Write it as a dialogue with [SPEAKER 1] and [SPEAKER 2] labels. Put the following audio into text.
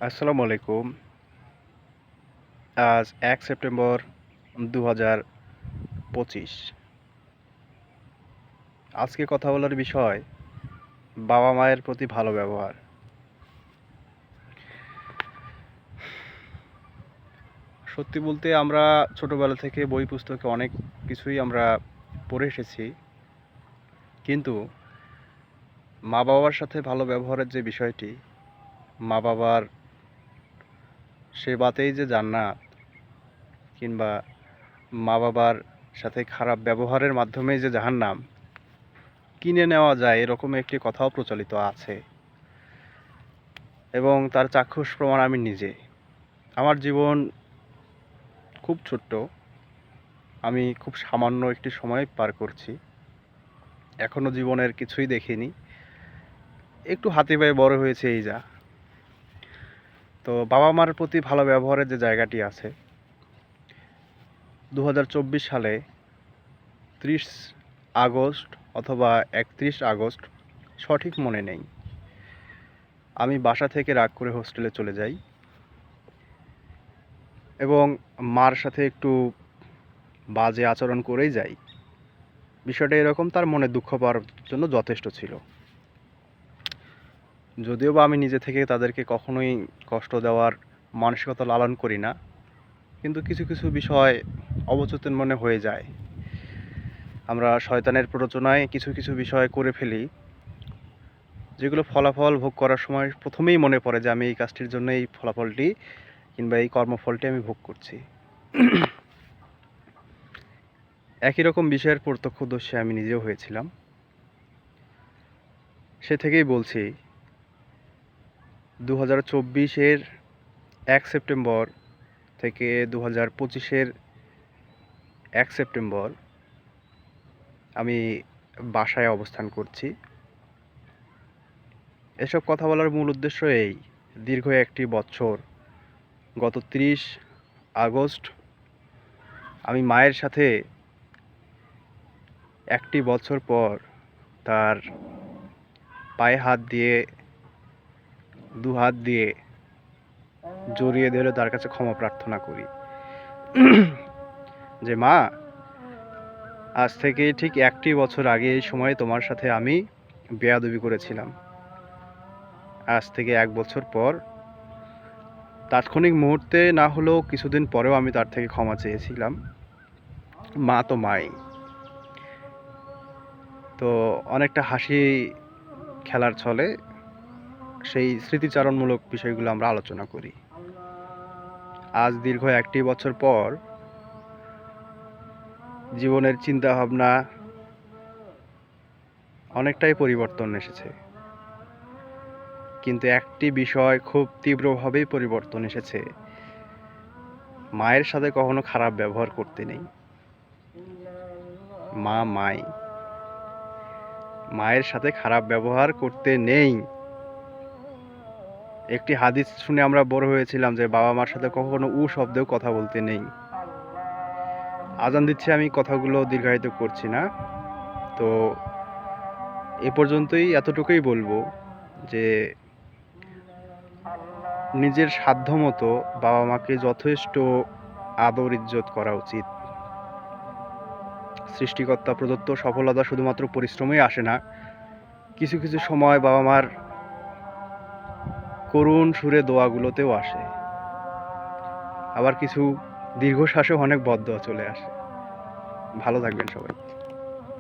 [SPEAKER 1] আসসালামু আলাইকুম। আজ ১ সেপ্টেম্বর ২০২৫। আজকে কথা বলার বিষয় বাবা-মায়ের প্রতি ভালো ব্যবহার। সত্যি বলতে আমরা ছোটবেলা থেকে বই পুস্তকে অনেক কিছুই আমরা পড়ে এসেছি। কিন্তু মা-বাবার সাথে ভালো ব্যবহারের যে বিষয়টি, মা-বাবার সেবাতেই যে জান্নাত কিংবা মা-বাবার সাথে খারাপ ব্যবহারের মাধ্যমেই যে জাহান্নাম কিনে নেওয়া যায় এরকম একটি কথাও প্রচলিত আছে। এবং তার চাক্ষুষ প্রমাণ আমি নিজে। আমার জীবন খুব ছোট্ট। আমি খুব সামান্য একটি সময় পার করছি। এখনো জীবনের কিছুই দেখিনি। একটু হাতে পায়ে বড় হয়েছে এই যা। তো বাবা-মার প্রতি ভালো ব্যবহারের যে জায়গাটি আছে, ২০২৪ সালে ৩০ আগস্ট অথবা ৩১ আগস্ট সঠিক মনে নেই। আমি বাসা থেকে রাগ করে হোস্টেলে চলে যাই এবং মার সাথে একটু বাজে আচরণ করেই যাই। বিষয়টা এরকম, তার মনে দুঃখ পাওয়ার জন্য যথেষ্ট ছিল। যদিও বা আমি নিজে থেকে তাদেরকে কখনোই কষ্ট দেওয়ার মানসিকতা লালন করি না, কিন্তু কিছু কিছু বিষয় অবচেতন মনে হয়ে যায়। আমরা শয়তানের প্ররোচনায় কিছু কিছু বিষয় করে ফেলি, যেগুলো ফলাফল ভোগ করার সময় প্রথমেই মনে পড়ে যে আমি এই কাজটির জন্য এই ফলাফলটি কিংবা এই কর্মফলটি আমি ভোগ করছি। একই রকম বিষয়ের প্রত্যক্ষদর্শী আমি নিজেও হয়েছিলাম। সে থেকেই বলছি, ২০২৪-এর ১ সেপ্টেম্বর থেকে ২০২৫-এর ১ সেপ্টেম্বর আমি বাসায় অবস্থান করছি। এসব কথা বলার মূল উদ্দেশ্য এই, দীর্ঘ একটি বছর গত ৩০ আগস্ট আমি মায়ের সাথে একটি বছর পর তার পায়ে হাত দিয়ে, দু হাত দিয়ে জড়িয়ে ধরে তার কাছে ক্ষমা প্রার্থনা করি যে মা, আজ থেকে ঠিক একটি বছর আগে এই সময়ে তোমার সাথে আমি বেয়াদবি করেছিলাম। আজ থেকে ১ বছর পর তাৎক্ষণিক মুহূর্তে না হলেও কিছুদিন পরেও আমি তার থেকে ক্ষমা চেয়েছিলাম। মা তো মাই। তো অনেকটা হাসি খেলার ছলে সেই স্মৃতিচারণমূলক বিষয়গুলো আমরা আলোচনা করি। আজ দীর্ঘ একটি বছর পর জীবনের চিন্তাভাবনা অনেকটাই পরিবর্তন এসেছে, কিন্তু একটি বিষয় খুব তীব্রভাবেই পরিবর্তন এসেছে, মায়ের সাথে কখনো খারাপ ব্যবহার করতে নেই। মা মাই, মায়ের সাথে খারাপ ব্যবহার করতে নেই। একটি হাদিস শুনে আমরা বড় হয়েছিলাম যে বাবা মার সাথে কখনো উ শব্দেও কথা বলতে নেই। আজান দিচ্ছে, আমি কথাগুলো দীর্ঘায়িত করছি না। তো এ পর্যন্তই, এতটুকুই বলবো যে নিজের সাধ্যমতো বাবা মাকে যথেষ্ট আদর ইজ্জত করা উচিত। সৃষ্টিকর্তা প্রদত্ত সফলতা শুধুমাত্র পরিশ্রমেই আসে না, কিছু কিছু সময় বাবা মার করুণ সুরে দোয়াগুলোতেও আসে। আবার কিছু দীর্ঘশ্বাসেও অনেক বদদোয়া চলে আসে। ভালো থাকবেন সবাই।